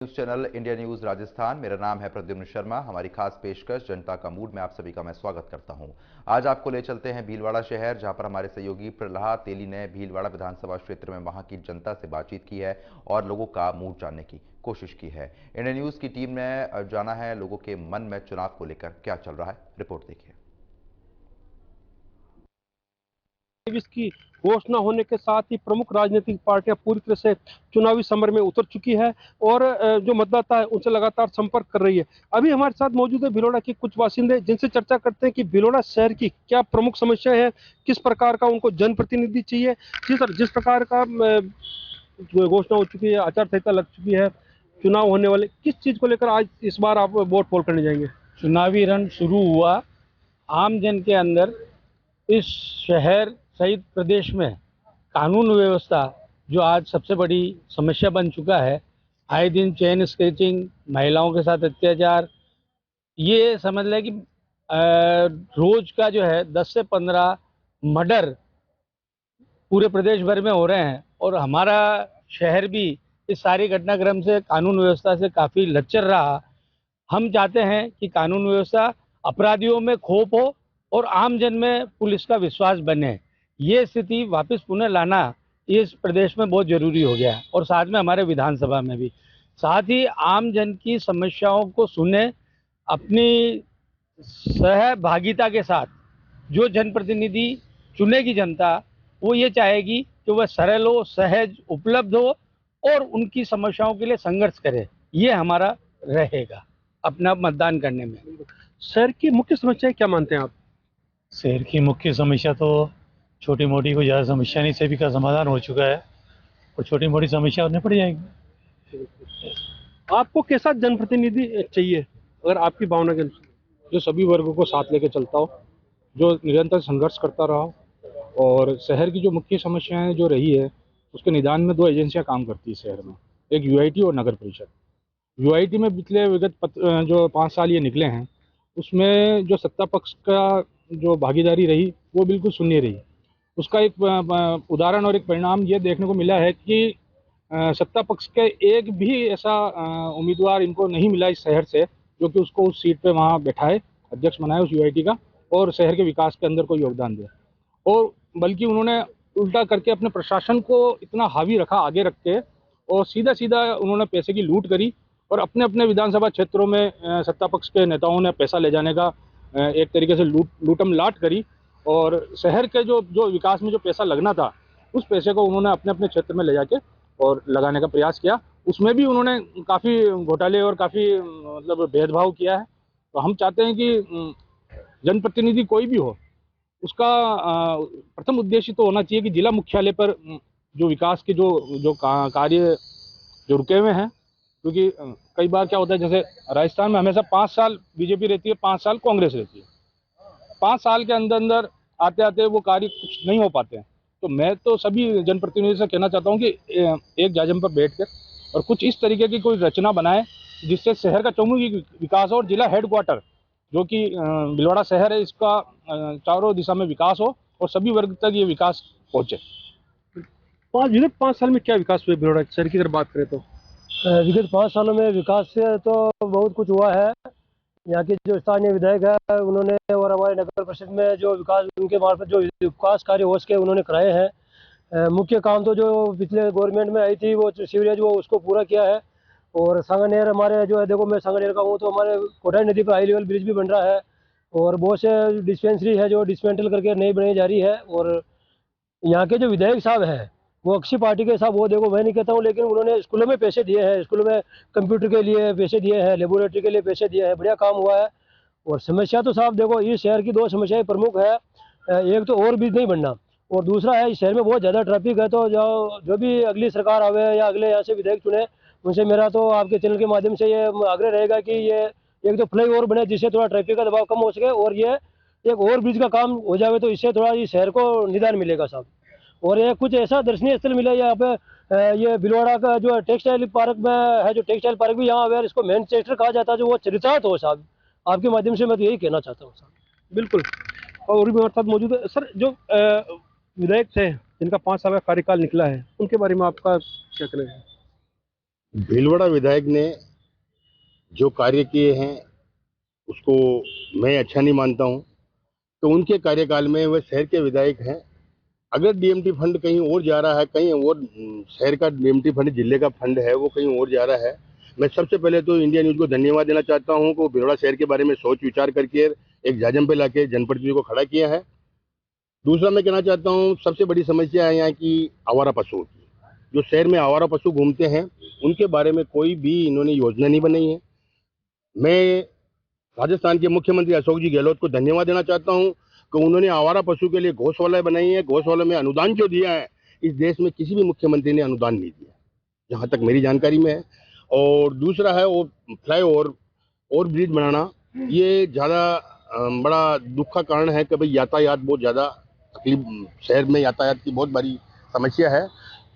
News channel India news Rajasthan. मेरा नाम है प्रद्युम्न शर्मा। हमारी खास पेशकश जनता का मूड में आप सभी का मैं स्वागत करता हूं। आज आपको ले चलते हैं भीलवाड़ा शहर, जहां पर हमारे सहयोगी प्रहलाद तेली ने भीलवाड़ा विधानसभा क्षेत्र में वहां की जनता से बातचीत की है और लोगों का मूड जानने की कोशिश की है। इंडिया न्यूज की टीम ने जाना है लोगों के मन में चुनाव को लेकर क्या चल रहा है। रिपोर्ट देखिए। की घोषणा होने के साथ ही प्रमुख राजनीतिक पार्टियां पूरी तरह से चुनावी समर में उतर चुकी है और जो मतदाता है उनसे लगातार संपर्क कर रही है। अभी हमारे साथ मौजूद है भीलवाड़ा के कुछ बासिंदे, जिनसे चर्चा करते हैं कि भीलवाड़ा शहर की क्या प्रमुख समस्या है, किस प्रकार का उनको जनप्रतिनिधि चाहिए। जिस प्रकार का घोषणा हो चुकी है, आचार संहिता लग चुकी है, चुनाव होने वाले, किस चीज को लेकर आज इस बार आप वोट पोल करने जाएंगे? चुनावी रण शुरू हुआ। आम जन के अंदर इस शहर सहित प्रदेश में कानून व्यवस्था जो आज सबसे बड़ी समस्या बन चुका है, आए दिन चेन स्केचिंग, महिलाओं के साथ अत्याचार, ये समझ लें कि रोज का जो है 10 से 15 मर्डर पूरे प्रदेश भर में हो रहे हैं और हमारा शहर भी इस सारी घटनाक्रम से, कानून व्यवस्था से काफ़ी लच्चर रहा। हम चाहते हैं कि कानून व्यवस्था, अपराधियों में खौफ हो और आम जन में पुलिस का विश्वास बने। ये स्थिति वापस पुनः लाना इस प्रदेश में बहुत जरूरी हो गया है और साथ में हमारे विधानसभा में भी। साथ ही आम जन की समस्याओं को सुने, अपनी सहभागिता के साथ जो जनप्रतिनिधि चुनेगी जनता, वो ये चाहेगी कि वह सरल हो, सहज, उपलब्ध हो और उनकी समस्याओं के लिए संघर्ष करे। ये हमारा रहेगा अपना मतदान करने में। शहर की मुख्य समस्याएं क्या मानते हैं आप? शहर की मुख्य समस्या तो छोटी मोटी कोई ज़्यादा समस्या नहीं, सभी का समाधान हो चुका है और छोटी मोटी समस्या निपट जाएंगी। आपको कैसा जनप्रतिनिधि चाहिए अगर आपकी भावना के अनुसार? जो सभी वर्गों को साथ लेके चलता हो, जो निरंतर संघर्ष करता रहा हो और शहर की जो मुख्य समस्याएं जो रही है उसके निदान में 2 एजेंसियां काम करती है शहर में, एक यूआईटी और नगर परिषद। यूआईटी में पिछले जो 5 साल ये निकले हैं, उसमें जो सत्ता पक्ष का जो भागीदारी रही वो बिल्कुल शून्य रही। उसका एक उदाहरण और एक परिणाम ये देखने को मिला है कि सत्ता पक्ष के एक भी ऐसा उम्मीदवार इनको नहीं मिला इस शहर से जो कि उसको उस सीट पे वहाँ बैठाए, अध्यक्ष बनाए उस यूआईटी का और शहर के विकास के अंदर कोई योगदान दे। और बल्कि उन्होंने उल्टा करके अपने प्रशासन को इतना हावी रखा, आगे रख के, और सीधा सीधा उन्होंने पैसे की लूट करी और अपने अपने विधानसभा क्षेत्रों में सत्ता पक्ष के नेताओं ने पैसा ले जाने का एक तरीके से लूटम लाट करी और शहर के जो विकास में जो पैसा लगना था उस पैसे को उन्होंने अपने अपने क्षेत्र में ले जाके और लगाने का प्रयास किया। उसमें भी उन्होंने काफ़ी घोटाले और काफ़ी मतलब भेदभाव किया है। तो हम चाहते हैं कि जनप्रतिनिधि कोई भी हो, उसका प्रथम उद्देश्य तो होना चाहिए कि जिला मुख्यालय पर जो विकास के जो कार्य जो रुके हुए हैं, क्योंकि कई बार क्या होता है, जैसे राजस्थान में हमेशा 5 साल बीजेपी रहती है, 5 साल कांग्रेस रहती है। 5 साल के अंदर अंदर आते आते वो कार्य कुछ नहीं हो पाते हैं। तो मैं तो सभी जनप्रतिनिधि से कहना चाहता हूँ कि एक जाजम पर बैठ कर और कुछ इस तरीके की कोई रचना बनाए जिससे शहर का चौमुखी विकास हो और जिला हेडक्वार्टर जो कि भीलवाड़ा शहर है, इसका चारों दिशा में विकास हो और सभी वर्ग तक ये विकास पहुँचे। विगत 5 साल में क्या विकास हुआ भीलवाड़ा शहर की अगर बात करें तो? विगत 5 सालों में विकास से तो बहुत कुछ हुआ है। यहाँ के जो स्थानीय विधायक है उन्होंने और हमारे नगर परिषद में जो विकास, उनके मार्फत जो विकास कार्य हो सके उन्होंने कराए हैं। मुख्य काम तो जो पिछले गवर्नमेंट में आई थी वो सीवरेज, वो उसको पूरा किया है। और सांगानेर हमारे जो है, देखो मैं सांगानेर का हूँ, तो हमारे कोटाई नदी पर हाई लेवल ब्रिज भी बन रहा है और बहुत से डिस्पेंसरी है जो डिसमेंटल करके नई बनाई जा रही है। और यहाँ के जो विधायक साहब हैं वो अक्षी पार्टी के साहब, वो देखो मैं नहीं कहता हूँ, लेकिन उन्होंने स्कूलों में पैसे दिए हैं, स्कूलों में कंप्यूटर के लिए पैसे दिए हैं, लेबोरेटरी के लिए पैसे दिए हैं, बढ़िया काम हुआ है। और समस्या तो साहब देखो, इस शहर की 2 समस्याएं प्रमुख है। एक तो और ब्रिज नहीं बनना और दूसरा है इस शहर में बहुत ज़्यादा ट्रैफिक है। तो जो भी अगली सरकार आवे या अगले यहाँ से विधायक चुने, उनसे मेरा तो आपके चैनल के माध्यम से ये आग्रह रहेगा कि ये एक तो फ्लाई ओवर बने जिससे थोड़ा ट्रैफिक का दबाव कम हो सके, और ये एक ओवर ब्रिज का काम हो जाए तो इससे थोड़ा इस शहर को निदान मिलेगा साहब। और ये कुछ ऐसा दर्शनीय स्थल मिले यहाँ पे, ये भीलवाड़ा का जो टेक्सटाइल पार्क में है, जो टेक्सटाइल पार्क भी यहाँ अगर इसको मैनचेस्टर कहा जाता है, जो वो चरितार्थ हो साहब। आपके माध्यम से मैं तो यही कहना चाहता हूँ साहब। बिल्कुल। और भी हमारे साथ मौजूद है सर, जो विधायक थे जिनका 5 साल का कार्यकाल निकला है, उनके बारे में आपका क्या कहना है? भीलवाड़ा विधायक ने जो कार्य किए हैं उसको मैं अच्छा नहीं मानता हूं। तो उनके कार्यकाल में वह शहर के विधायक हैं। अगर डीएमटी फंड कहीं और जा रहा है, कहीं और शहर का डीएमटी फंड, जिले का फंड है वो कहीं और जा रहा है, मैं सबसे पहले तो इंडिया न्यूज को धन्यवाद देना चाहता हूं कि वो भीलवाड़ा शहर के बारे में सोच विचार करके एक जाजम पे लाके जनप्रतिनिधि को खड़ा किया है। दूसरा मैं कहना चाहता हूं, सबसे बड़ी समस्या है यहाँ की आवारा पशुओं की। जो शहर में आवारा पशु घूमते हैं उनके बारे में कोई भी इन्होंने योजना नहीं बनाई है। मैं राजस्थान के मुख्यमंत्री अशोक जी गहलोत को धन्यवाद देना चाहता हूं कि उन्होंने आवारा पशु के लिए गौशाला बनाई है। गौशाला में अनुदान जो दिया है, इस देश में किसी भी मुख्यमंत्री ने अनुदान नहीं दिया, जहां तक मेरी जानकारी में है। और दूसरा है वो फ्लाई ओवर ब्रिज बनाना, ये ज़्यादा बड़ा दुख का कारण है कि भाई यातायात बहुत ज़्यादा तकलीफ, शहर में यातायात की बहुत बड़ी समस्या है।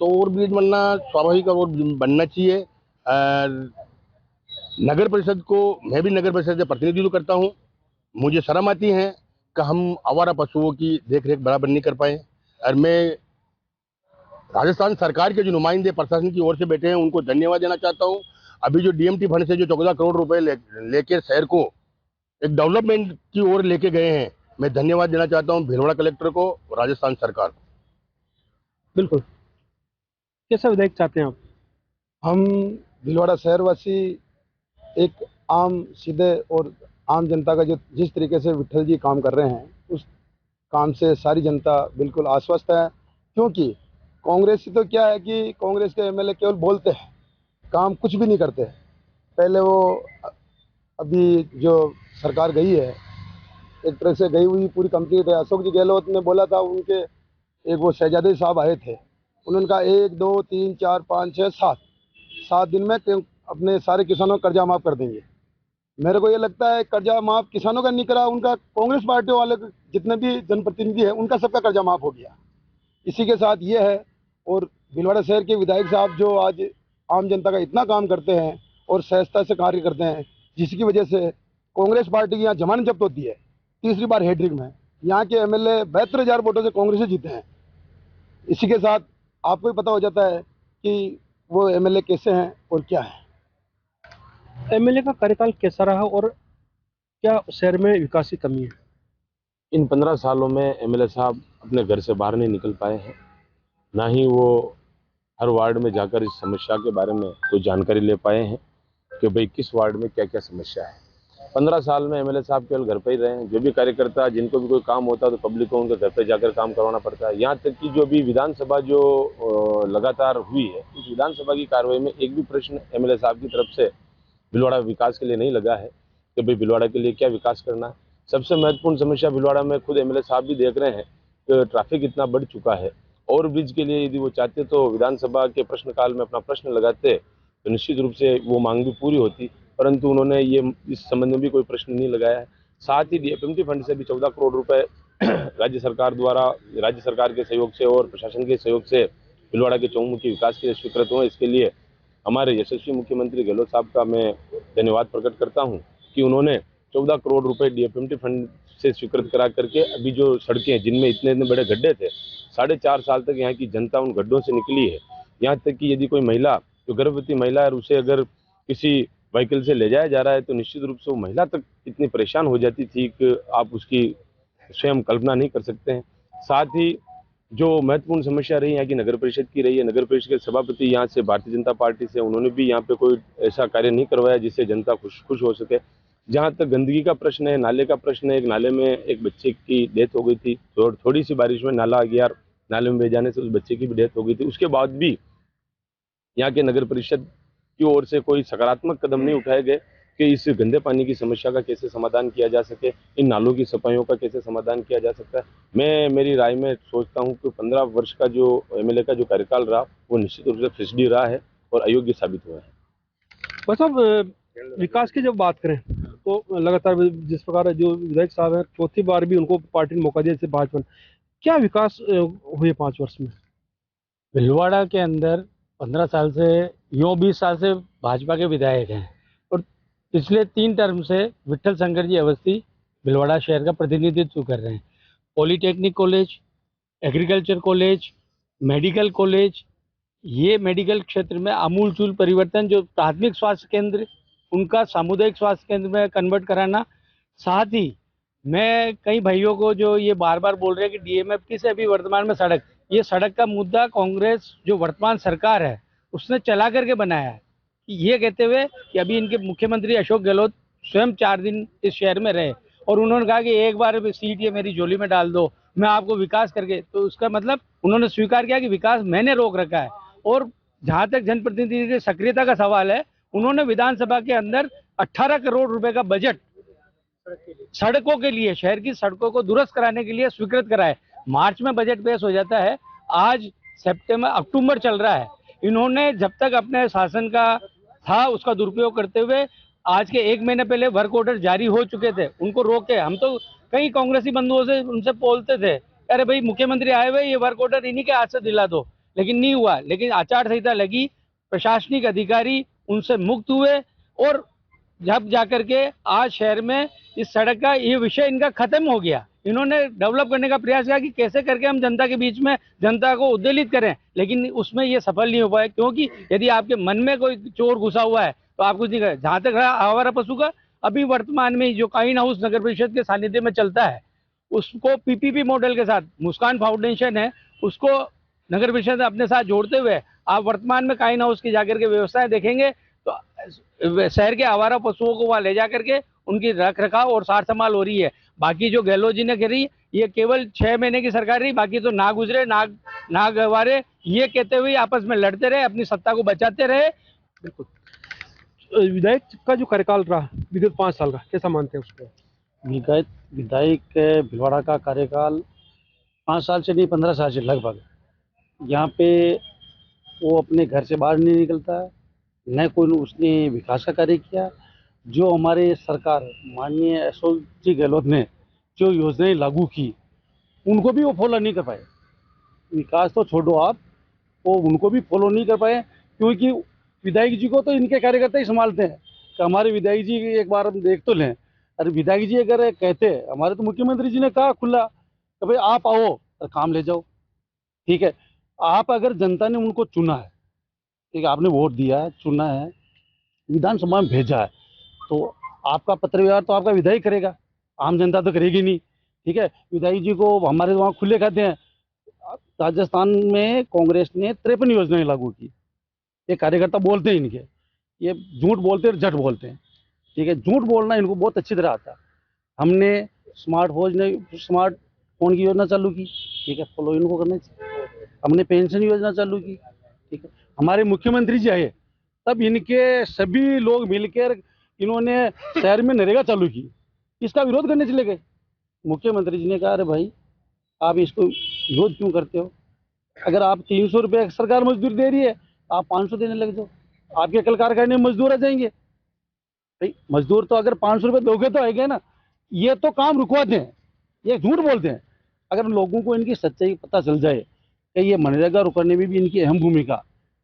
तो ओवर ब्रिज बनना स्वाभाविक और बनना चाहिए। नगर परिषद को, मैं भी नगर परिषद से प्रतिनिधित्व करता हूं, मुझे शर्म आती है कि हम आवारा पशुओं की देखरेख बराबर नहीं कर पाए। और मैं राजस्थान सरकार के जो नुमाइंदे प्रशासन की ओर से बैठे हैं उनको धन्यवाद देना चाहता हूं। अभी जो डीएमटी फंड से जो 14 करोड़ रुपए लेकर शहर को एक डेवलपमेंट की ओर लेके गए हैं, मैं धन्यवाद देना चाहता हूं भीलवाड़ा कलेक्टर को, राजस्थान सरकार को। बिल्कुल। कैसा विधायक चाहते हैं आप? हम भीलवाड़ा शहरवासी एक आम सीधे और आम जनता का जो जिस तरीके से विट्ठल जी काम कर रहे हैं उस काम से सारी जनता बिल्कुल आश्वस्त है। क्योंकि कांग्रेस तो क्या है कि कांग्रेस के एमएलए केवल बोलते हैं, काम कुछ भी नहीं करते। पहले वो अभी जो सरकार गई है एक तरह से गई हुई पूरी कंप्लीट है। अशोक जी गहलोत ने बोला था, उनके एक वो शहजादे साहब आए थे, उन्होंने कहा 1 2 3 4 5 6 7 दिन में अपने सारे किसानों का कर्जा माफ़ कर देंगे। मेरे को ये लगता है कर्जा माफ़ किसानों का नहीं करा, उनका कांग्रेस पार्टी वाले जितने भी जनप्रतिनिधि हैं उनका सबका कर्जा माफ़ हो गया। इसी के साथ ये है। और भीलवाड़ा शहर के विधायक साहब जो आज आम जनता का इतना काम करते हैं और सहजता से कार्य करते हैं, जिसकी वजह से कांग्रेस पार्टी की यहाँ जमानत जब्त होती है तीसरी बार हैट्रिक में। यहाँ के एमएलए 72,000 वोटों से कांग्रेस से जीते हैं। इसी के साथ आपको भी पता हो जाता है कि वो एमएलए कैसे हैं और क्या है। एमएलए का कार्यकाल कैसा रहा और क्या शहर में विकास की कमी है? इन 15 सालों में एमएलए साहब अपने घर से बाहर नहीं निकल पाए हैं, ना ही वो हर वार्ड में जाकर इस समस्या के बारे में कोई जानकारी ले पाए हैं कि भाई किस वार्ड में क्या क्या समस्या है। 15 साल में एमएलए साहब केवल घर पर ही रहे हैं। जो भी कार्यकर्ता जिनको भी कोई काम होता है तो पब्लिक को उनके घर पर जाकर काम करवाना पड़ता है। यहाँ तक कि जो भी विधानसभा जो लगातार हुई है, उस विधानसभा की कार्रवाई में एक भी प्रश्न एमएलए साहब की तरफ से भीलवाड़ा विकास के लिए नहीं लगा है कि भाई भीलवाड़ा के लिए क्या विकास करना है। सबसे महत्वपूर्ण समस्या भीलवाड़ा में खुद एमएलए साहब भी देख रहे हैं कि ट्रैफिक इतना बढ़ चुका है। ओवर ब्रिज के लिए यदि वो चाहते तो विधानसभा के प्रश्नकाल में अपना प्रश्न लगाते तो निश्चित रूप से वो मांग भी पूरी होती, परंतु उन्होंने ये इस संबंध में भी कोई प्रश्न नहीं लगाया है। साथ ही डीएमटी फंड से भी 14 करोड़ रुपए राज्य सरकार द्वारा, राज्य सरकार के सहयोग से और प्रशासन के सहयोग से भीलवाड़ा के चौमुखी विकास के लिए स्वीकृत हुए। इसके लिए हमारे यशस्वी मुख्यमंत्री गहलोत साहब का मैं धन्यवाद प्रकट करता हूं कि उन्होंने 14 करोड़ रुपए डीएमटी फंड से स्वीकृत करा करके अभी जो सड़कें जिनमें इतने बड़े गड्ढे थे, 4.5 साल तक यहाँ की जनता उन गड्ढों से निकली है। यहाँ तक कि यदि कोई महिला जो गर्भवती महिला है उसे अगर किसी व्हीकल से ले जाया जा रहा है तो निश्चित रूप से वो महिला तक इतनी परेशान हो जाती थी कि आप उसकी स्वयं कल्पना नहीं कर सकते हैं। साथ ही जो महत्वपूर्ण समस्या रही यहाँ की नगर परिषद की रही है, नगर परिषद के सभापति यहाँ से भारतीय जनता पार्टी से, उन्होंने भी यहाँ पे कोई ऐसा कार्य नहीं करवाया जिससे जनता खुश हो सके। जहाँ तक गंदगी का प्रश्न है, नाले का प्रश्न है, एक नाले में एक बच्चे की डेथ हो गई थी, थोड़ी सी बारिश में नाला आ गया, नाले में बह जाने से उस बच्चे की भी डेथ हो गई थी। उसके बाद भी यहाँ के नगर परिषद की ओर से कोई सकारात्मक कदम नहीं उठाए गए कि इस गंदे पानी की समस्या का कैसे समाधान किया जा सके, इन नालों की सफाइयों का कैसे समाधान किया जा सकता है। मैं मेरी राय में सोचता हूं कि 15 वर्ष का जो एमएलए का जो कार्यकाल रहा वो निश्चित रूप से फिसडी रहा है और अयोग्य साबित हुआ है। बस अब विकास की जब बात करें तो लगातार जिस प्रकार जो विधायक साहब हैं, चौथी बार भी उनको पार्टी ने मौका दिया जैसे भाजपा ने, क्या विकास हुए 5 वर्ष में? भीलवाड़ा के अंदर 15 साल से, यूँ 20 साल से भाजपा के विधायक हैं और पिछले 3 टर्म से विट्ठल शंकर जी अवस्थी भीलवाड़ा शहर का प्रतिनिधित्व कर रहे हैं। Polytechnic college, agriculture college, medical college, ये मेडिकल क्षेत्र में आमूलचूल परिवर्तन, जो प्राथमिक स्वास्थ्य केंद्र उनका सामुदायिक स्वास्थ्य केंद्र में कन्वर्ट कराना। साथ ही मैं कई भाइयों को जो ये बार बार बोल रहे हैं कि डीएमएफटी से अभी वर्तमान में सड़क, ये सड़क का मुद्दा कांग्रेस जो वर्तमान सरकार है उसने चला करके बनाया है। ये कहते हुए कि अभी इनके मुख्यमंत्री अशोक गहलोत स्वयं 4 दिन इस शहर में रहे और उन्होंने कहा कि एक बार सीट ये मेरी झोली में डाल दो, मैं आपको विकास करके, तो उसका मतलब उन्होंने स्वीकार किया कि विकास मैंने रोक रखा है। और जहां तक जनप्रतिनिधि की सक्रियता का सवाल है, उन्होंने विधानसभा के अंदर 18 करोड़ रुपए का बजट सड़कों के लिए, शहर की सड़कों को दुरुस्त कराने के लिए स्वीकृत करा है। मार्च में बजट पेश हो जाता है, आज अक्टूबर चल रहा है। इन्होंने जब तक अपने शासन का था उसका दुरुपयोग करते हुए आज के 1 महीने पहले वर्क ऑर्डर जारी हो चुके थे, उनको रोके। हम तो कई कांग्रेसी बंधुओं से उनसे बोलते थे, अरे भाई मुख्यमंत्री आए हुए, ये वर्क ऑर्डर इन्हीं के हाथ से दिला दो, लेकिन नहीं हुआ। लेकिन आचार संहिता लगी, प्रशासनिक अधिकारी उनसे मुक्त हुए और जब जाकर के आज शहर में इस सड़क का ये विषय इनका खत्म हो गया। इन्होंने डेवलप करने का प्रयास किया कि कैसे करके हम जनता के बीच में जनता को उद्वेलित करें, लेकिन उसमें ये सफल नहीं हो पाए, क्योंकि यदि आपके मन में कोई चोर घुसा हुआ है तो आप कुछ नहीं करें। जहां तक रहा आवारा पशु का, अभी वर्तमान में जो काइन हाउस नगर परिषद के सानिध्य में चलता है, उसको पीपीपी मॉडल के साथ मुस्कान फाउंडेशन है, उसको नगर परिषद अपने साथ जोड़ते हुए आप वर्तमान में काइन हाउस की जाकर के व्यवस्थाएं देखेंगे तो शहर के आवारा पशुओं को वहां ले जाकर के उनकी रख रखाव और सार संभाल हो रही है। बाकी जो गहलोत जी ने करी, ये केवल 6 महीने की सरकार रही, बाकी तो ना गुजरे ना गवारे, ये कहते हुए आपस में लड़ते रहे, अपनी सत्ता को बचाते रहे। बिल्कुल। विधायक का जो कार्यकाल रहा विगत 5 साल का, कैसा मानते हैं उसको? विधायक भीलवाड़ा का कार्यकाल 5 साल से नहीं 15 साल से लगभग, यहाँ पे वो अपने घर से बाहर नहीं निकलता है, न कोई उसने विकास का कार्य किया। जो हमारे सरकार माननीय अशोक जी गहलोत ने जो योजनाएं लागू की, उनको भी वो फॉलो नहीं कर पाए। विकास तो छोड़ो आप, वो उनको भी फॉलो नहीं कर पाए, क्योंकि विधायक जी को तो इनके कार्यकर्ता ही संभालते हैं। कि हमारे विधायक जी एक बार हम देख तो लें, अरे विधायक जी अगर कहते, हमारे तो मुख्यमंत्री जी ने कहा खुला कि भाई आप आओ और काम ले जाओ, ठीक है। आप अगर जनता ने उनको चुना है, ठीक है, आपने वोट दिया है, चुना है, विधानसभा में भेजा है, तो आपका पत्र व्यवहार तो आपका विधायक करेगा, आम जनता तो करेगी नहीं, ठीक है। विधायक जी को हमारे वहाँ खुले खाते हैं। राजस्थान में कांग्रेस ने 53 योजनाएं लागू की। ये कार्यकर्ता बोलते हैं इनके, ये झूठ बोलते हैं, जट बोलते हैं, ठीक है। झूठ बोलना इनको बहुत अच्छी तरह आता है। हमने स्मार्टफोन की योजना चालू की, ठीक है, फॉलो इनको करना चाहिए। हमने पेंशन योजना चालू की, ठीक है। हमारे मुख्यमंत्री जी आए तब इनके सभी लोग मिलकर इन्होंने शहर में नरेगा चालू की, इसका विरोध करने चले गए। मुख्यमंत्री जी ने कहा, अरे भाई आप इसको विरोध क्यों करते हो? अगर आप 300 रुपये सरकार मजदूरी दे रही है, आप 500 देने लग जाओ, आपके कल कारखाने में मजदूर आ जाएंगे। भाई मजदूर तो अगर 500 रुपये दोगे तो आएंगे ना, ये तो काम रुकवाते हैं, ये झूठ बोलते हैं। अगर लोगों को इनकी सच्चाई पता चल जाए कि ये मनरेगा रुकने में भी इनकी अहम भूमिका,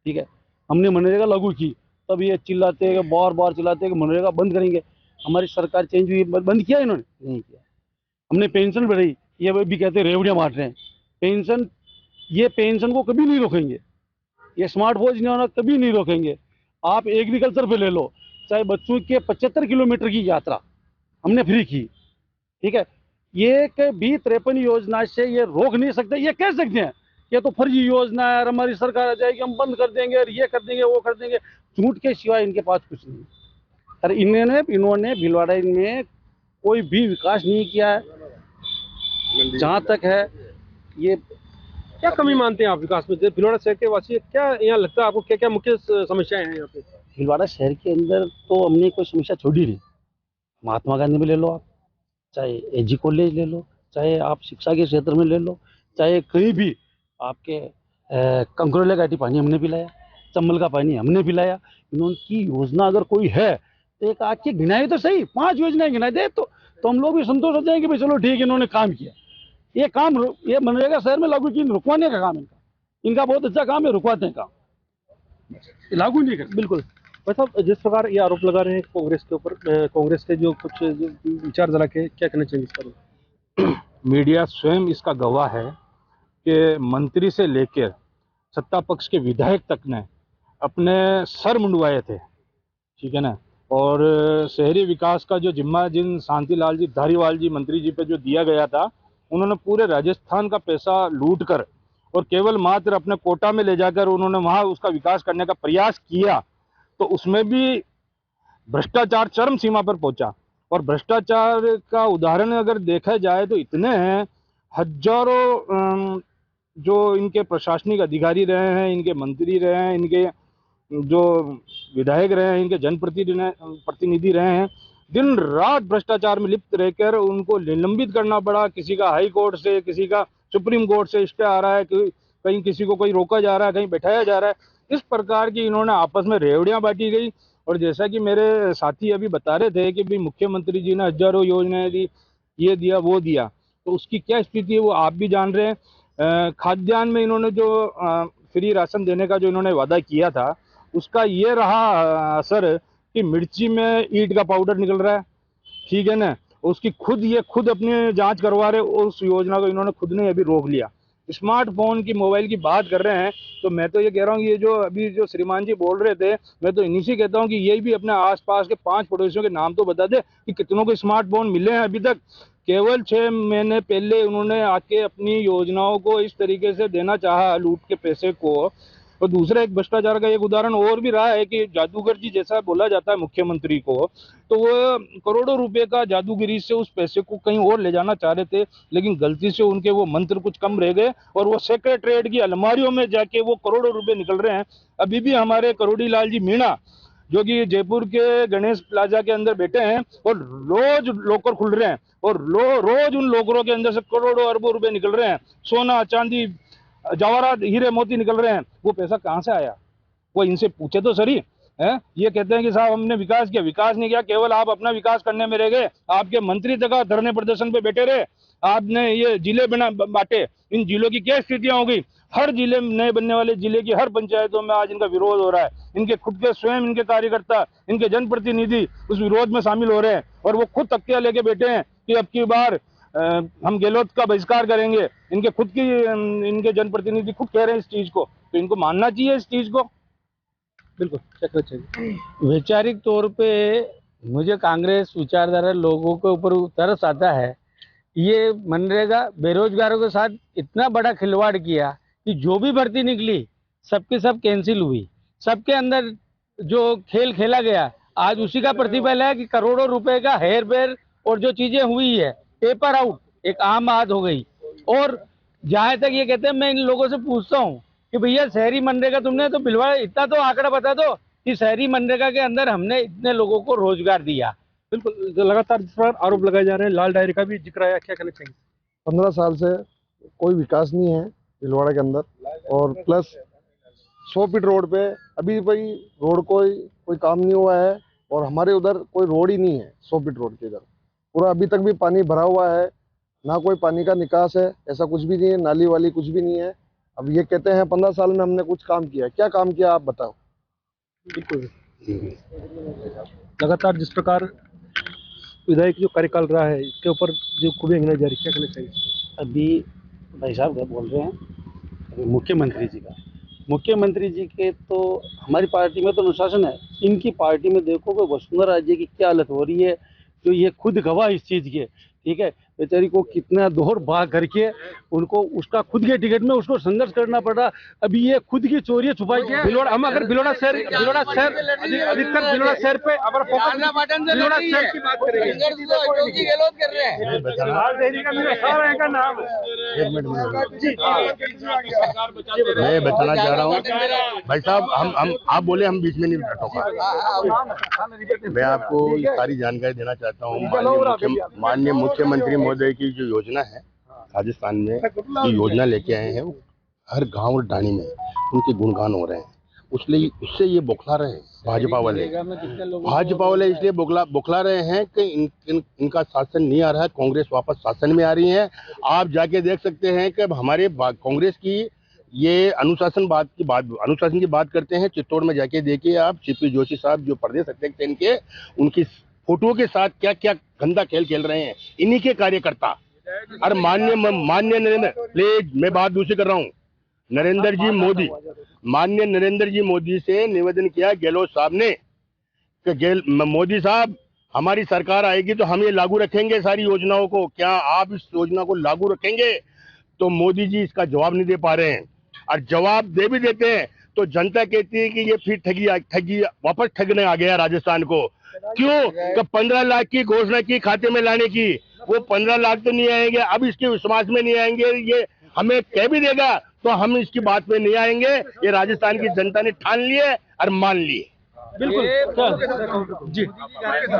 ठीक है। हमने मनरेगा लागू की, तब ये चिल्लाते हैं, बार बार चिल्लाते हैं कि मनरेगा बंद करेंगे। हमारी सरकार चेंज हुई, बंद किया इन्होंने? नहीं किया। हमने पेंशन बढ़ाई, ये भी कहते हैं रेवड़ियाँ बांट रहे हैं। पेंशन, ये पेंशन को कभी नहीं रोकेंगे, ये स्मार्टफोन योजना कभी नहीं रोकेंगे। आप एग्रीकल्चर पे ले लो, चाहे बच्चों के 75 किलोमीटर की यात्रा हमने फ्री की, ठीक है। ये भी 53 योजना से ये रोक नहीं सकते। ये कह सकते हैं ये तो फर्जी योजना है और हमारी सरकार आ जाएगी, हम बंद कर देंगे और ये कर देंगे, वो कर देंगे। झूठ के सिवाय इनके पास कुछ नहीं। अरे इन्होंने भीलवाड़ा में कोई भी विकास नहीं किया है। जहाँ तक है, ये क्या कमी मानते हैं आप विकास में? भीलवाड़ा शहर के वासी, क्या यहाँ लगता है आपको, क्या क्या मुख्य समस्याएं हैं यहाँ पे? भीलवाड़ा शहर के अंदर तो हमने कोई समस्या छोड़ी नहीं। महात्मा गांधी में ले लो आप, चाहे एजी कॉलेज ले लो, चाहे आप शिक्षा के क्षेत्र में ले लो, चाहे कहीं भी आपके कंकरोले घाटी पानी हमने पिलाया, चंबल का पानी हमने पिलाया। इनकी योजना अगर कोई है तो एक आके गिनाए तो सही, 5 योजनाएं गिनाए दे तो हम लोग भी संतोष हो जाएंगे, भाई चलो ठीक है, इन्होंने काम किया। ये काम ये मनरेगा शहर में लागू की, रुकवाने का काम इनका बहुत अच्छा काम है, रुकवाते हैं काम, लागू नहीं करते। बिल्कुल। मतलब जिस प्रकार ये आरोप लगा रहे हैं कांग्रेस के ऊपर, कांग्रेस के जो कुछ विचारधारा के, क्या कहना चाहिए इस पर? मीडिया स्वयं इसका गवाह है कि मंत्री से लेकर सत्ता पक्ष के विधायक तक ने अपने सर मुंडवाए थे, ठीक है ना। और शहरी विकास का जो जिम्मा जिन शांतिलाल जी धारीवाल जी मंत्री जी पे जो दिया गया था, उन्होंने पूरे राजस्थान का पैसा लूट कर और केवल मात्र अपने कोटा में ले जाकर उन्होंने वहां उसका विकास करने का प्रयास किया, तो उसमें भी भ्रष्टाचार चरम सीमा पर पहुंचा। और भ्रष्टाचार का उदाहरण अगर देखा जाए तो इतने हैं, हजारों जो इनके प्रशासनिक अधिकारी रहे हैं, इनके मंत्री रहे हैं, इनके जो विधायक रहे हैं, इनके जनप्रतिनिधि रहे हैं, दिन रात भ्रष्टाचार में लिप्त रहकर उनको निलंबित करना पड़ा। किसी का हाई कोर्ट से, किसी का सुप्रीम कोर्ट से स्टे आ रहा है, कहीं किसी को कोई रोका जा रहा है, कहीं बैठाया जा रहा है। इस प्रकार की इन्होंने आपस में रेवड़ियां बांटी गई। और जैसा कि मेरे साथी अभी बता रहे थे कि भाई मुख्यमंत्री जी ने हजारों योजनाएं दी, ये दिया वो दिया, तो उसकी क्या स्थिति है वो आप भी जान रहे हैं। खाद्यान्न में इन्होंने जो फ्री राशन देने का जो इन्होंने वादा किया था, उसका ये रहा असर कि मिर्ची में ईंट का पाउडर निकल रहा है, ठीक है ना। उसकी खुद अपनी जांच करवा रहे, उस योजना को इन्होंने खुद ने अभी रोक लिया। स्मार्टफोन की, मोबाइल की बात कर रहे हैं, तो मैं तो ये कह रहा हूँ, ये जो अभी जो श्रीमान जी बोल रहे थे, मैं तो इन्हीं से कहता हूँ कि ये भी अपने आसपास के 5 पड़ोसियों के नाम तो बता दे कि कितनों को स्मार्टफोन मिले हैं अभी तक। केवल 6 महीने पहले उन्होंने आके अपनी योजनाओं को इस तरीके से देना चाहा, लूट के पैसे को। और दूसरा एक भ्रष्टाचार का एक उदाहरण और भी रहा है कि जादूगर जी जैसा बोला जाता है मुख्यमंत्री को, तो वो करोड़ों रुपए का जादूगिरी से उस पैसे को कहीं और ले जाना चाह रहे थे, लेकिन गलती से उनके वो मंत्र कुछ कम रह गए और वो सेक्रेटरीट की अलमारियों में जाके वो करोड़ों रुपए निकल रहे हैं। अभी भी हमारे करोड़ी लाल जी मीणा, जो कि जयपुर के गणेश प्लाजा के अंदर बैठे हैं, और रोज लॉकर खुल रहे हैं और रोज उन लॉकरों के अंदर से करोड़ों अरबों रुपए निकल रहे हैं, सोना चांदी जवाहरात हीरे मोती निकल रहे हैं। वो पैसा कहाँ से आया, वो इनसे पूछे तो सही है। ये कहते हैं कि साहब हमने विकास किया, विकास नहीं किया, केवल आप अपना विकास करने में रह गए। आपके मंत्री तक धरने प्रदर्शन पे बैठे रहे, आपने ये जिले बांटे, इन जिलों की क्या स्थितियां हो गई। हर जिले में, नए बनने वाले जिले की हर पंचायतों में आज इनका विरोध हो रहा है। इनके खुद के स्वयं इनके कार्यकर्ता, इनके जनप्रतिनिधि उस विरोध में शामिल हो रहे हैं और वो खुद तख्तियां लेके बैठे हैं कि अब की बार हम गहलोत का बहिष्कार करेंगे। इनके खुद की इनके जनप्रतिनिधि खुद कह रहे हैं इस चीज को, तो इनको मानना चाहिए इस चीज को। बिल्कुल चेक चाहिए। वैचारिक तौर पे मुझे कांग्रेस विचारधारा लोगों के ऊपर तरस आता है। ये मनरेगा बेरोजगारों के साथ इतना बड़ा खिलवाड़ किया कि जो भी भर्ती निकली सबके सब कैंसिल हुई। सबके अंदर जो खेल खेला गया आज उसी का प्रतिफल है कि करोड़ों रुपए का हेर फेर और जो चीजें हुई है, पेपर आउट एक आम बात हो गई। और जहां तक ये कहते हैं, मैं इन लोगों से पूछता हूँ कि भैया शहरी मनरेगा तुमने तो भिलवाड़ा, इतना तो आंकड़ा बता दो कि शहरी मनरेगा के अंदर हमने इतने लोगों को रोजगार दिया। बिल्कुल, जो लगातार जिस पर आरोप लगाए जा रहे हैं, लाल डायरी का भी जिक्र आया, क्या कहना चाहिए? 15 साल से कोई विकास नहीं है भीलवाड़ा के अंदर, और प्लस 100 फीट रोड पे अभी भाई रोड कोई काम नहीं हुआ है, और हमारे उधर कोई रोड ही नहीं है। 100 फीट रोड के इधर पूरा अभी तक भी पानी भरा हुआ है, ना कोई पानी का निकास है, ऐसा कुछ भी नहीं है, नाली वाली कुछ भी नहीं है। अब ये कहते हैं 15 साल में हमने कुछ काम किया, क्या काम किया आप बताओ। बिल्कुल, लगातार जिस प्रकार विधायक जो कार्यकाल रहा है, इसके ऊपर जो खूबियां गिनाई जा रही, क्या कहना चाहिए? अभी भाई साहब क्या बोल रहे हैं, अभी मुख्यमंत्री जी के तो हमारी पार्टी में तो अनुशासन है, इनकी पार्टी में देखो कि वसुंधरा राजे की क्या हालत हो रही है, जो ये खुद गवाह इस चीज़ के, ठीक है। बेचारी को कितना दौड़ भाग करके उनको उसका खुद के टिकट में उसको संघर्ष करना पड़ा। अभी ये खुद की चोरी छुपाई के हम अगर भिलवाड़ा शहर अधिकतर भिलवाड़ा शहर पे अगर फोकस भिलवाड़ा शहर की बात करेंगे, मैं बताना चाह रहा हूँ भाई साहब, हम आप बोले, हम बीच में नहीं टोका। मैं आपको सारी जानकारी देना चाहता हूँ। माननीय मुख्यमंत्री महोदय की जो योजना है राजस्थान में, जो योजना लेके आए हैं, वो हर गांव और डाणी में उनके गुणगान हो रहे हैं। उससे ये बौखला रहे हैं भाजपा वाले इसलिए बौखला रहे हैं कि इनका शासन नहीं आ रहा है, कांग्रेस वापस शासन में आ रही है। आप जाके देख सकते हैं कि हमारे कांग्रेस की ये अनुशासन की बात करते हैं। चित्तौड़ में जाके देखिए आप, सीपी जोशी साहब जो प्रदेश अध्यक्ष इनके, उनकी फोटो के साथ क्या क्या गंदा खेल खेल रहे हैं इन्हीं के कार्यकर्ता। और माननीय नरेंद्र, प्लीज मैं बात दूसरी कर रहा हूँ, नरेंद्र जी मोदी, माननीय नरेंद्र जी मोदी से निवेदन किया गहलोत साहब ने कि मोदी साहब हमारी सरकार आएगी तो हम ये लागू रखेंगे सारी योजनाओं को, क्या आप इस योजना को लागू रखेंगे? तो मोदी जी इसका जवाब नहीं दे पा रहे हैं, और जवाब दे भी देते हैं तो जनता कहती है कि ये फिर ठगी वापस ठगने आ गया राजस्थान को। क्यों? कि 15 लाख की घोषणा की खाते में लाने की, वो 15 लाख तो नहीं आएंगे, अब इसके विश्वास में नहीं आएंगे, ये हमें कह भी देगा तो हम इसकी बात में नहीं आएंगे। ये राजस्थान की जनता ने ठान लिए और मान लिए। बिल्कुल जी।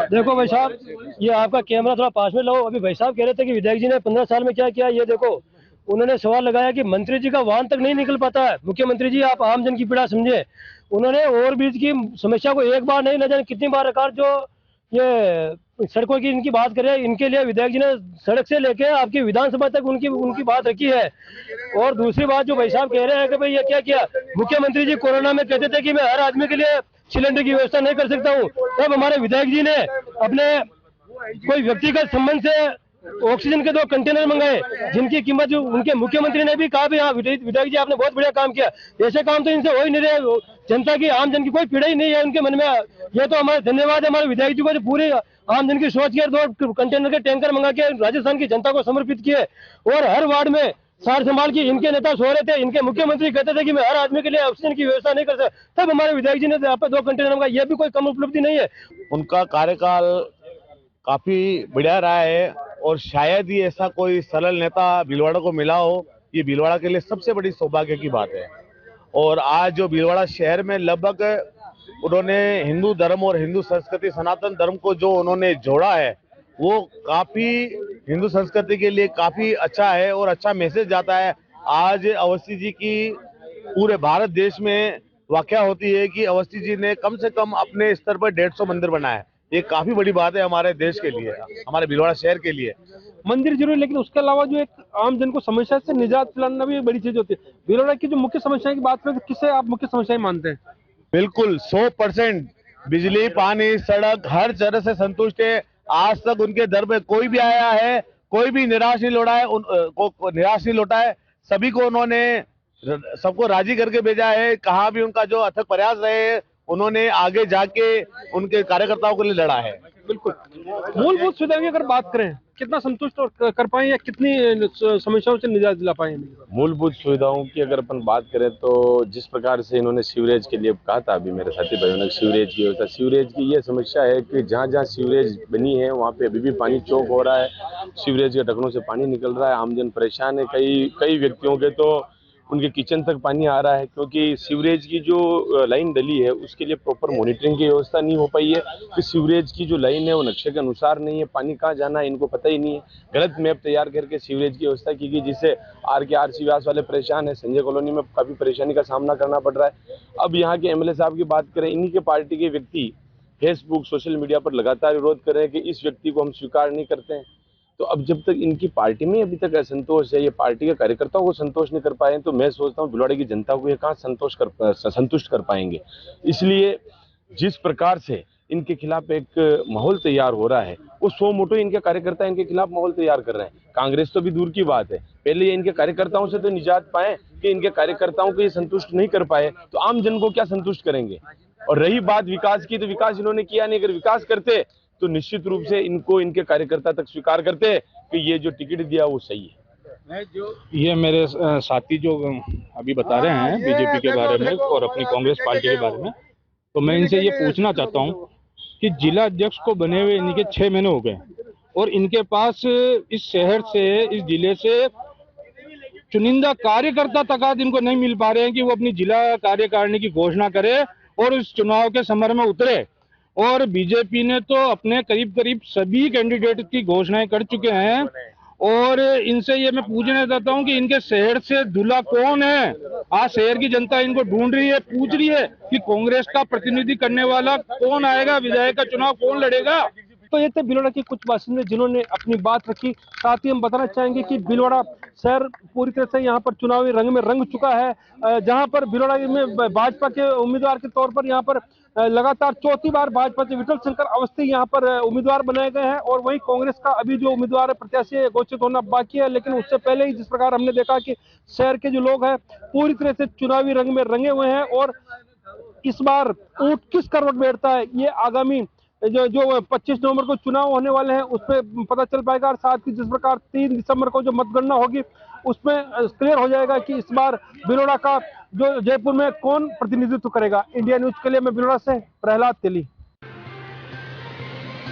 देखो भाई साहब, ये आपका कैमरा थोड़ा पास में लो। अभी भाई साहब कह रहे थे कि विधायक जी ने 15 साल में क्या किया। ये देखो, उन्होंने सवाल लगाया कि मंत्री जी का वाहन तक नहीं निकल पाता है। मुख्यमंत्री जी, आप आम जन की पीड़ा समझे। उन्होंने ओवरब्रिज की समस्या को एक बार नहीं, न जाने कितनी बार रखा। जो ये सड़कों की इनकी बात करें, इनके लिए विधायक जी ने सड़क से लेके आपकी विधानसभा तक उनकी बात रखी है। और दूसरी बात जो भाई साहब कह रहे हैं कि भाई ये क्या किया, मुख्यमंत्री जी कोरोना में कहते थे कि मैं हर आदमी के लिए सिलेंडर की व्यवस्था नहीं कर सकता हूँ। तब हमारे विधायक जी ने अपने कोई व्यक्तिगत संबंध से ऑक्सीजन के 2 कंटेनर मंगाए, जिनकी कीमत जो उनके मुख्यमंत्री ने भी कहा भी हाँ विधायक जी आपने बहुत बढ़िया काम किया। ऐसे काम तो इनसे हो ही नहीं रहे। जनता की, आम जन की कोई पीड़ा ही नहीं है उनके मन में। ये तो हमारे धन्यवाद है हमारे विधायक जी को, जो पूरी आम जन की सोच के 2 कंटेनर के टैंकर मंगा के राजस्थान की जनता को समर्पित किए। और हर वार्ड में सार संभाल की इनके नेता सो रहे थे। इनके मुख्यमंत्री कहते थे कि मैं हर आदमी के लिए ऑक्सीजन की व्यवस्था नहीं कर सकता। तब हमारे विधायक जी ने यहाँ पे 2 कंटेनर मंगाए। यह भी कोई कम उपलब्धि नहीं है। उनका कार्यकाल काफी बढ़िया रहा है और शायद ही ऐसा कोई सरल नेता भीलवाड़ा को मिला हो। ये भीलवाड़ा के लिए सबसे बड़ी सौभाग्य की बात है। और आज जो भीलवाड़ा शहर में लगभग उन्होंने हिंदू धर्म और हिंदू संस्कृति, सनातन धर्म को जो उन्होंने जोड़ा है, वो काफी हिंदू संस्कृति के लिए काफी अच्छा है और अच्छा मैसेज जाता है। आज अवस्थी जी की पूरे भारत देश में वाकया होती है कि अवस्थी जी ने कम से कम अपने स्तर पर 150 मंदिर बनाए। ये काफी बड़ी बात है हमारे देश के लिए, हमारे भीलवाड़ा शहर के लिए। मंदिर जरूर, लेकिन उसके अलावा जो एक आम जन को समस्या से निजात दिलाना भी एक बड़ी चीज होती है। भीलवाड़ा की जो मुख्य समस्या की बात करें तो किसे आप मुख्य समस्याएं मानते हैं? बिल्कुल 100% बिजली, पानी, सड़क हर तरह से संतुष्ट है। आज तक उनके दर पे कोई भी आया है, कोई भी निराश नहीं लौटा है। सभी को उन्होंने सबको राजी करके भेजा है। कहाँ भी उनका जो अथक प्रयास रहे, उन्होंने आगे जाके उनके कार्यकर्ताओं के लिए लड़ा है। बिल्कुल। मूलभूत सुविधाओं की अगर बात करें, कितना संतुष्ट और कर पाए या कितनी समस्याओं से निजात दिला पाए? मूलभूत सुविधाओं की अगर अपन बात करें तो जिस प्रकार से इन्होंने सीवरेज के लिए कहा था, अभी मेरे साथी भाइयों ने सीवरेज की व्यवस्था, सीवरेज की ये समस्या है कि जहाँ जहाँ सीवरेज बनी है वहाँ पे अभी भी पानी चौक हो रहा है। सीवरेज के ढक्कनों से पानी निकल रहा है, आमजन परेशान है। कई व्यक्तियों के तो उनके किचन तक पानी आ रहा है, क्योंकि सीवरेज की जो लाइन डली है उसके लिए प्रॉपर मॉनिटरिंग की व्यवस्था नहीं हो पाई है। कि सीवरेज की जो लाइन है वो नक्शे के अनुसार नहीं है, पानी कहाँ जाना है इनको पता ही नहीं है। गलत मैप तैयार करके सीवरेज की व्यवस्था की गई, जिससे आरसी व्यास वाले परेशान है। संजय कॉलोनी में काफ़ी परेशानी का सामना करना पड़ रहा है। अब यहाँ के एमएलए साहब की बात करें, इन्हीं के पार्टी के व्यक्ति फेसबुक, सोशल मीडिया पर लगातार विरोध कर रहे हैं कि इस व्यक्ति को हम स्वीकार नहीं करते हैं। तो अब जब तक इनकी पार्टी में अभी तक असंतोष है, ये पार्टी के कार्यकर्ताओं को संतोष नहीं कर पाए, तो मैं सोचता हूँ भीलवाड़ा की जनता को ये कहाँ संतुष्ट कर पाएंगे। इसलिए जिस प्रकार से इनके खिलाफ एक माहौल तैयार हो रहा है, वो 100 मोटो इनके कार्यकर्ता इनके खिलाफ माहौल तैयार कर रहे हैं। कांग्रेस तो भी दूर की बात है, पहले ये इनके कार्यकर्ताओं से तो निजात पाए कि इनके कार्यकर्ताओं को ये संतुष्ट नहीं कर पाए तो आम जन को क्या संतुष्ट करेंगे। और रही बात विकास की, तो विकास इन्होंने किया नहीं। अगर विकास करते तो निश्चित रूप से इनको इनके कार्यकर्ता तक स्वीकार करते कि ये जो टिकट दिया वो सही है। ये मेरे साथी जो अभी बता रहे हैं बीजेपी के बारे में और अपनी कांग्रेस पार्टी के बारे में, तो मैं इनसे ये पूछना चाहता हूँ कि जिला अध्यक्ष को बने हुए इनके 6 महीने हो गए और इनके पास इस शहर से, इस जिले से चुनिंदा कार्यकर्ता तक आज इनको नहीं मिल पा रहे हैं कि वो अपनी जिला कार्यकारिणी की घोषणा करे और इस चुनाव के समर में उतरे। और बीजेपी ने तो अपने करीब सभी कैंडिडेट की घोषणाएं कर चुके हैं। और इनसे ये मैं पूछना चाहता हूं कि इनके शहर से दूल्हा कौन है? आज शहर की जनता इनको ढूंढ रही है, पूछ रही है कि कांग्रेस का प्रतिनिधि करने वाला कौन आएगा, विधायक का चुनाव कौन लड़ेगा। तो ये थे भीलवाड़ा के कुछ बासिंदे जिन्होंने अपनी बात रखी। साथ ही हम बताना चाहेंगे कि भीलवाड़ा शहर पूरी तरह से यहाँ पर चुनावी रंग में रंग चुका है। जहाँ पर भीलवाड़ा में भाजपा के उम्मीदवार के तौर पर यहाँ पर लगातार चौथी बार भाजपा से विठल शंकर अवस्थी यहाँ पर उम्मीदवार बनाए गए हैं और वहीं कांग्रेस का अभी जो उम्मीदवार प्रत्याशी घोषित होना बाकी है। लेकिन उससे पहले ही जिस प्रकार हमने देखा कि शहर के जो लोग हैं पूरी तरह से चुनावी रंग में रंगे हुए हैं और इस बार ऊंट किस करवट बैठता है ये आगामी जो 25 नवंबर को चुनाव होने वाले हैं उस पर पता चल पाएगा। और साथ ही जिस प्रकार 3 दिसंबर को जो मतगणना होगी उसमें क्लियर हो जाएगा कि इस बार भिलोड़ा का जो जयपुर में कौन प्रतिनिधित्व करेगा। इंडिया न्यूज के लिए मैं भिलोड़ा से प्रहलाद तेली।